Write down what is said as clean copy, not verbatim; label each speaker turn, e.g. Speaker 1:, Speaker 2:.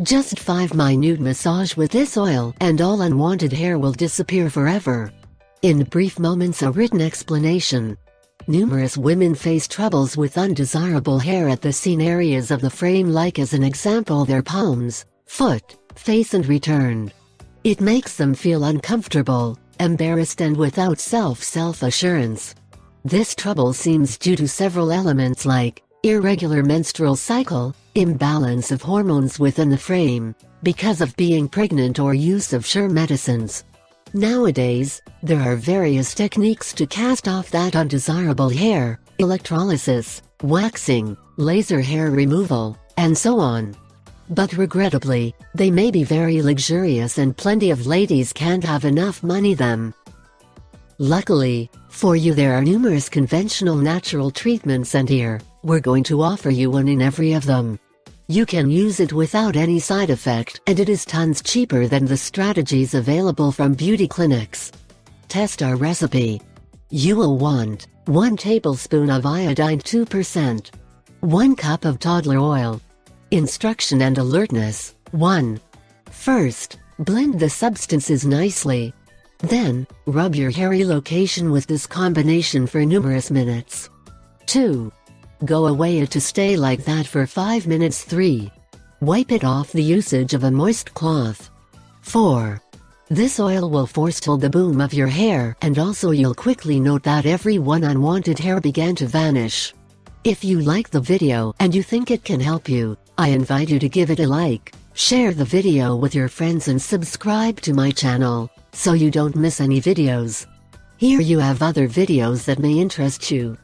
Speaker 1: Just 5-minute massage with this oil and all unwanted hair will disappear forever. In brief moments, a written explanation. Numerous women face troubles with undesirable hair at the seen areas of the frame, like as an example their palms, foot, face and return. It makes them feel uncomfortable, embarrassed and without self-assurance. This trouble seems due to several elements like irregular menstrual cycle, imbalance of hormones within the frame, because of being pregnant or use of sure medicines. Nowadays, there are various techniques to cast off that undesirable hair: electrolysis, waxing, laser hair removal, and so on. But regrettably, they may be very luxurious and plenty of ladies can't have enough money them. Luckily, for you there are numerous conventional natural treatments, and here, we're going to offer you one in every of them. You can use it without any side effect, and it is tons cheaper than the strategies available from beauty clinics. Test our recipe. You will want 1 tablespoon of iodine 2%, 1 cup of toddler oil. Instruction and alertness. 1. First, blend the substances nicely. Then, rub your hairy location with this combination for numerous minutes. 2. Go away it to stay like that for 5 minutes. 3. Wipe it off the usage of a moist cloth. 4. This oil will forestall the boom of your hair, and also you'll quickly note that every one unwanted hair began to vanish. If you like the video and you think it can help you, I invite you to give it a like, share the video with your friends and subscribe to my channel, so you don't miss any videos. Here you have other videos that may interest you.